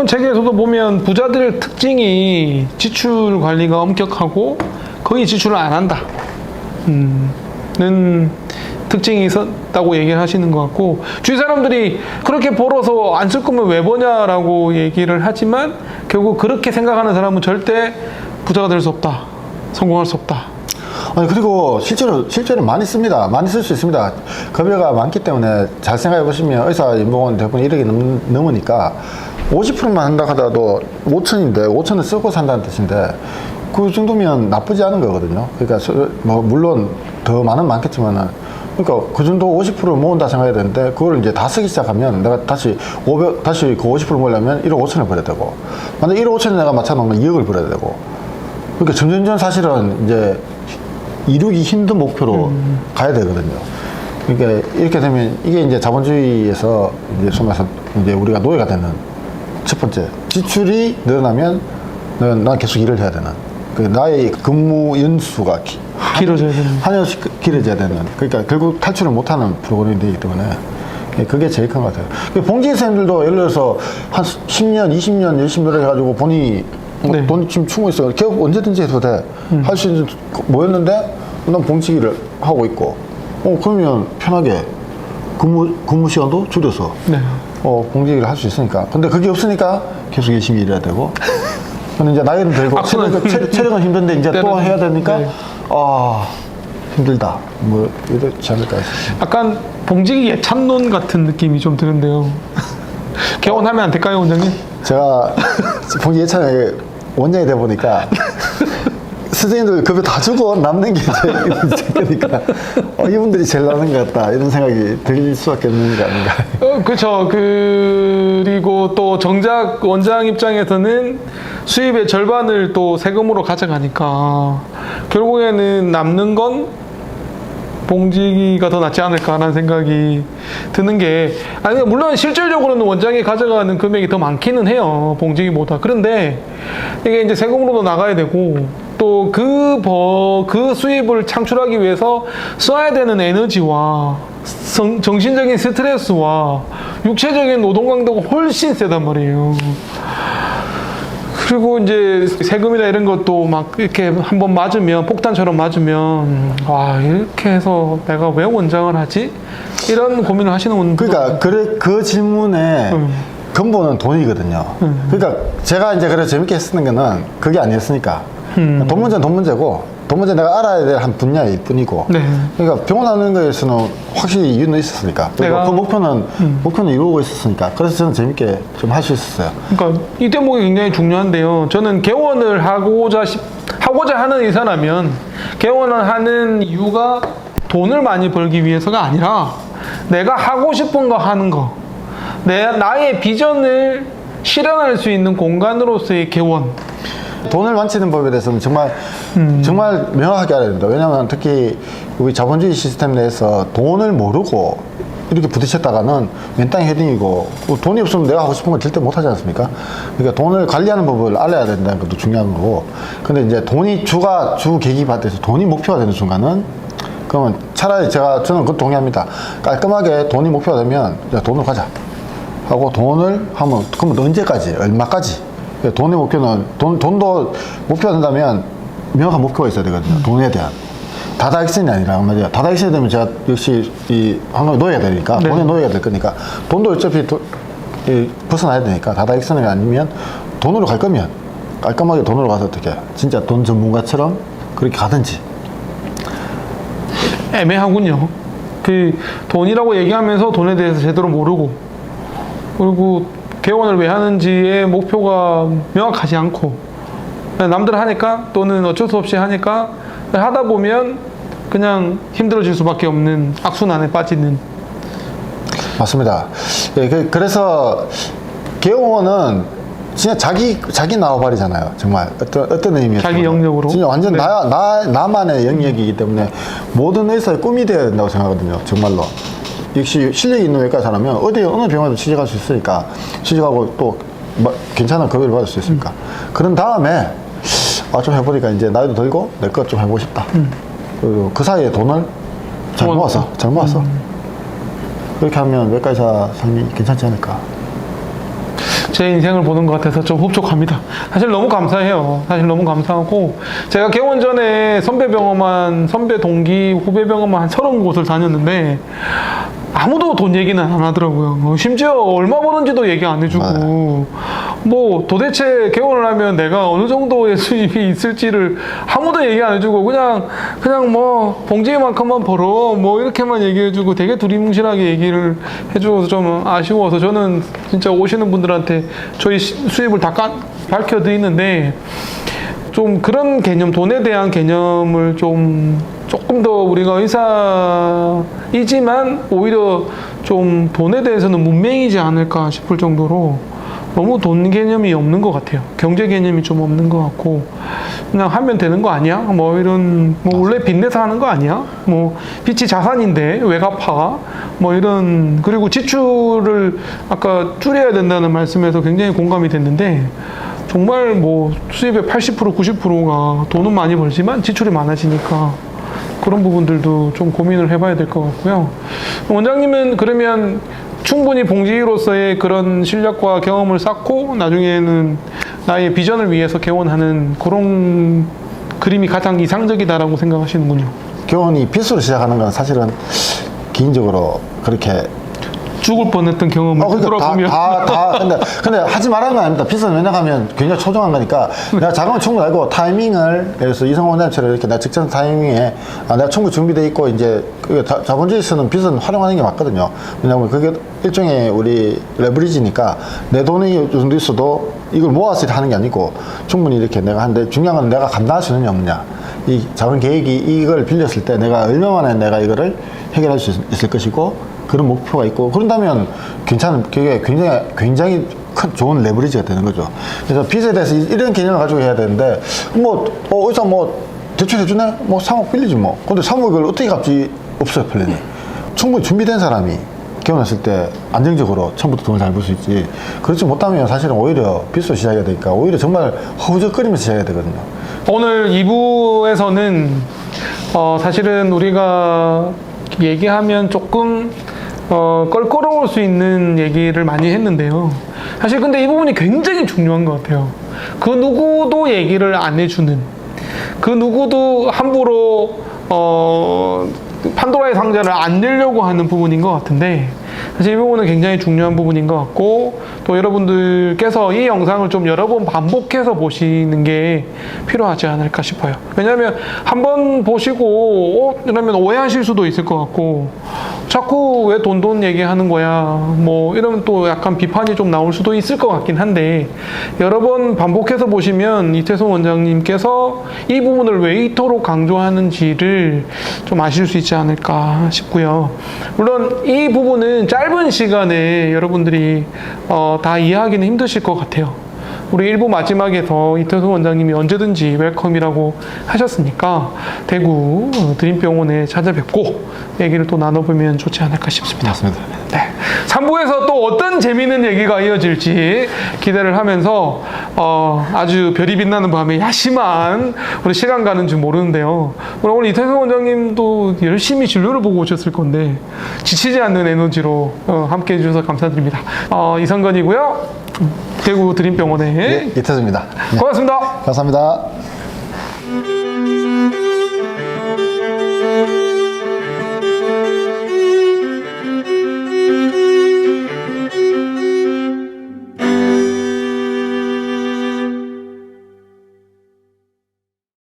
책에서도 보면 부자들의 특징이 지출 관리가 엄격하고 거의 지출을 안 한다. 는 특징이 있었다고 얘기를 하시는 것 같고, 주위 사람들이 그렇게 벌어서 안 쓸 거면 왜 버냐라고 얘기를 하지만 결국 그렇게 생각하는 사람은 절대 부자가 될 수 없다, 성공할 수 없다. 아니, 그리고 실제로 많이 씁니다. 많이 쓸 수 있습니다. 급여가 많기 때문에 잘 생각해 보시면 의사 연봉은 대부분 1억이 넘으니까 50%만 한다 하더라도 5천인데 5천을 쓰고 산다는 뜻인데 그 정도면 나쁘지 않은 거거든요. 그러니까 뭐 물론 더 많겠지만은, 그러니까 그 정도 50%를 모은다 생각해야 되는데 그걸 이제 다 쓰기 시작하면 내가 다시 그 50% 모으려면 1억 5천을 벌어야 되고, 만약 1억 5천에 내가 맞춰놓으면 2억을 벌어야 되고, 그러니까 점점점 사실은 이제 이루기 힘든 목표로 가야 되거든요. 그러니까 이렇게 되면 이게 이제 자본주의에서 이제 소위 말해서 이제 우리가 노예가 되는 첫 번째, 지출이 늘어나면 난 계속 일을 해야 되는, 그 나의 근무 연수가 길어져야 되는, 한 년씩 길어져야 되는, 그러니까 결국 탈출을 못하는 프로그램이 되기 때문에 그게 제일 큰 것 같아요. 봉지 선생님들도 예를 들어서 한 10년, 20년 열심히 노력해가지고 본인이 네. 돈이 지금 충분히 있어요. 개업 언제든지 해도 돼. 할 수 있는 뭐였는데 난 봉지기를 하고 있고, 그러면 편하게 근무 시간도 줄여서 네. 봉지기를 할 수 있으니까. 근데 그게 없으니까 계속 열심히 일해야 되고, 근데 이제 나이는 들고 체력은 힘든데 이제 또 해야 되니까 네. 힘들다, 뭐 이렇지 않을까 싶습니다. 약간 봉지기 예찬론 같은 느낌이 좀 드는데요. 개원하면 안 될까요, 원장님? 제가 봉지 예찬에 원장이 돼 보니까 선생님들 급여 다 주고 남는 게 제니까 이분들이 제일 나는 것 같다, 이런 생각이 들 수밖에 없는 게 아닌가. 그렇죠. 그리고 또 정작 원장 입장에서는 수입의 절반을 또 세금으로 가져가니까 결국에는 남는 건 봉지기가 더 낫지 않을까라는 생각이 드는 게, 아니 물론 실질적으로는 원장이 가져가는 금액이 더 많기는 해요, 봉지기보다. 그런데 이게 이제 세금으로도 나가야 되고, 또 그 수입을 창출하기 위해서 써야 되는 에너지와 정신적인 스트레스와 육체적인 노동 강도가 훨씬 세단 말이에요. 그리고 이제 세금이나 이런 것도 막 이렇게 한번 맞으면, 폭탄처럼 맞으면, 와, 이렇게 해서 내가 왜 원장을 하지? 이런 고민을 하시는 분들. 그러니까 그 질문에 근본은 돈이거든요. 그러니까 제가 이제 그래 재밌게 했었는 거는 그게 아니었으니까. 돈 문제는 돈 문제고, 돈 문제 내가 알아야 될 한 분야일 뿐이고. 네. 그러니까 병원 하는 거에서는 확실히 이유는 있었으니까. 그리고 그 목표는 이루고 있었으니까. 그래서 저는 재밌게 좀 할 수 있었어요. 그러니까 이 대목이 굉장히 중요한데요. 저는 개원을 하고자 하는 의사라면 개원을 하는 이유가 돈을 많이 벌기 위해서가 아니라 내가 하고 싶은 거 하는 거, 나의 비전을 실현할 수 있는 공간으로서의 개원. 돈을 만지는 법에 대해서는 정말 명확하게 알아야 됩니다. 왜냐하면 특히 우리 자본주의 시스템 내에서 돈을 모르고 이렇게 부딪혔다가는 맨땅에 헤딩이고, 돈이 없으면 내가 하고 싶은 걸 절대 못하지 않습니까? 그러니까 돈을 관리하는 법을 알아야 된다는 것도 중요한 거고, 근데 이제 돈이 주 계기가 돼서 돈이 목표가 되는 순간은, 그러면 차라리 저는 그것도 동의합니다. 깔끔하게 돈이 목표가 되면 이제 돈으로 가자 하고, 돈을 하면 그러면 언제까지, 얼마까지. 돈의 목표는 돈도 목표가 된다면 명확한 목표가 있어야 되거든요. 돈에 대한 다다익선이 아니라 말이야. 다다익선이 되면 제가 역시 이 한강에 놓여야 되니까, 네. 돈에 놓여야 될 거니까, 돈도 어차피 벗어나야 되니까, 다다익선이 아니면 돈으로 갈 거면 깔끔하게 돈으로 가서 어떻게 진짜 돈 전문가처럼 그렇게 가든지. 애매하군요. 그 돈이라고 얘기하면서 돈에 대해서 제대로 모르고, 그리고 개원을 왜 하는지의 목표가 명확하지 않고, 남들 하니까, 또는 어쩔 수 없이 하니까 하다 보면 그냥 힘들어질 수밖에 없는 악순환에 빠지는. 맞습니다. 그래서 개원은 진짜 자기 나와버리잖아요. 정말 어떤 의미에서 자기 영역으로. 진짜 완전 네. 나만의 영역이기 때문에 모든 의사의 꿈이 되어야 된다고 생각하거든요. 정말로. 역시 실력이 있는 외과 사람은 어느 병원에도 취직할 수 있으니까, 취직하고 또 괜찮은 급여를 받을 수 있으니까. 그런 다음에 좀 해보니까 이제 나이도 들고 내 것 좀 해보고 싶다. 그리고 그 사이에 돈을 잘 모아서 그렇게 하면 외과의사 삶이 괜찮지 않을까. 제 인생을 보는 것 같아서 좀 흡족합니다. 사실 너무 감사해요. 사실 너무 감사하고 제가 개원 전에 선배 동기, 후배 병원만 한 30곳을 다녔는데 아무도 돈 얘기는 안 하더라고요. 심지어 얼마 버는지도 얘기 안 해주고 뭐 도대체 개원을 하면 내가 어느 정도의 수입이 있을지를 아무도 얘기 안 해주고 그냥 뭐 봉지만큼만 벌어 뭐 이렇게만 얘기해주고 되게 두리뭉실하게 얘기를 해주어서 좀 아쉬워서 저는 진짜 오시는 분들한테 저희 수입을 다 밝혀드리는데 좀 그런 개념, 돈에 대한 개념을 조금 더 우리가 의사이지만 오히려 좀 돈에 대해서는 문맹이지 않을까 싶을 정도로 너무 돈 개념이 없는 것 같아요. 경제 개념이 좀 없는 것 같고 그냥 하면 되는 거 아니야? 뭐 이런 뭐 원래 빚내서 하는 거 아니야? 뭐 빚이 자산인데 왜 갚아? 뭐 이런 그리고 지출을 아까 줄여야 된다는 말씀에서 굉장히 공감이 됐는데 정말 뭐 수입의 80% 90%가 돈은 많이 벌지만 지출이 많아지니까 그런 부분들도 좀 고민을 해봐야 될 것 같고요. 원장님은 그러면 충분히 봉지로서의 그런 실력과 경험을 쌓고 나중에는 나의 비전을 위해서 개원하는 그런 그림이 가장 이상적이다라고 생각하시는군요. 개원이 빚으로 시작하는 건 사실은 개인적으로 그렇게 죽을 뻔했던 경험을 돌아보면 근데 하지 말라는 건 아닙니다. 빚은 왜냐하면 굉장히 초정한 거니까 내가 자금을 충분히 알고 타이밍을 그래서 이성원 원장님처럼 이렇게 내가 직전 타이밍에 내가 충분히 준비돼 있고 이제 자본주의에서는 빚은 활용하는 게 맞거든요. 왜냐하면 그게 일종의 우리 레버리지니까 내 돈이 이 정도 있어도 이걸 모아서 하는 게 아니고 충분히 이렇게 내가 하는데 중요한 건 내가 감당할 수 있느냐 없느냐. 이 자본 계획이 이걸 빌렸을 때 내가 얼마 만에 내가 이거를 해결할 수 있을 것이고 그런 목표가 있고 그런다면 그게 굉장히 큰 좋은 레버리지가 되는 거죠. 그래서 빚에 대해서 이런 개념을 가지고 해야 되는데 의사 대출 해주네? 3억 빌리지 뭐. 근데 3억을 어떻게 갚지? 없어요, 플랜이. 충분히 준비된 사람이 개원했을 때 안정적으로 처음부터 돈을 잘 벌 수 있지. 그렇지 못하면 사실은 오히려 빚으로 시작해야 되니까 오히려 정말 허우적거리면서 시작해야 되거든요. 오늘 2부에서는 사실은 우리가 얘기하면 조금 껄끄러울 수 있는 얘기를 많이 했는데요. 사실 근데 이 부분이 굉장히 중요한 것 같아요. 그 누구도 얘기를 안 해주는 그 누구도 함부로 판도라의 상자를 안 열려고 하는 부분인 것 같은데 사실 이 부분은 굉장히 중요한 부분인 것 같고 또 여러분들께서 이 영상을 좀 여러 번 반복해서 보시는 게 필요하지 않을까 싶어요. 왜냐하면 한번 보시고 이러면 오해하실 수도 있을 것 같고 자꾸 왜 돈 얘기하는 거야 뭐 이러면 또 약간 비판이 좀 나올 수도 있을 것 같긴 한데 여러 번 반복해서 보시면 이태성 원장님께서 이 부분을 왜 이토록 강조하는지를 좀 아실 수 있지 않을까 싶고요. 물론 이 부분은 짧은 시간에 여러분들이 다 이해하기는 힘드실 것 같아요. 우리 1부 마지막에서 이태성 원장님이 언제든지 웰컴이라고 하셨으니까 대구 드림병원에 찾아뵙고 얘기를 또 나눠보면 좋지 않을까 싶습니다. 맞습니다. 네. 3부에서 또 어떤 재미있는 얘기가 이어질지 기대를 하면서 아주 별이 빛나는 밤에 야심한 우리 시간 가는 줄 모르는데요. 오늘 이태성 원장님도 열심히 진료를 보고 오셨을 건데 지치지 않는 에너지로 함께 해주셔서 감사드립니다. 이성건이고요. 대구 드림병원에 이태수입니다. 고맙습니다. 감사합니다.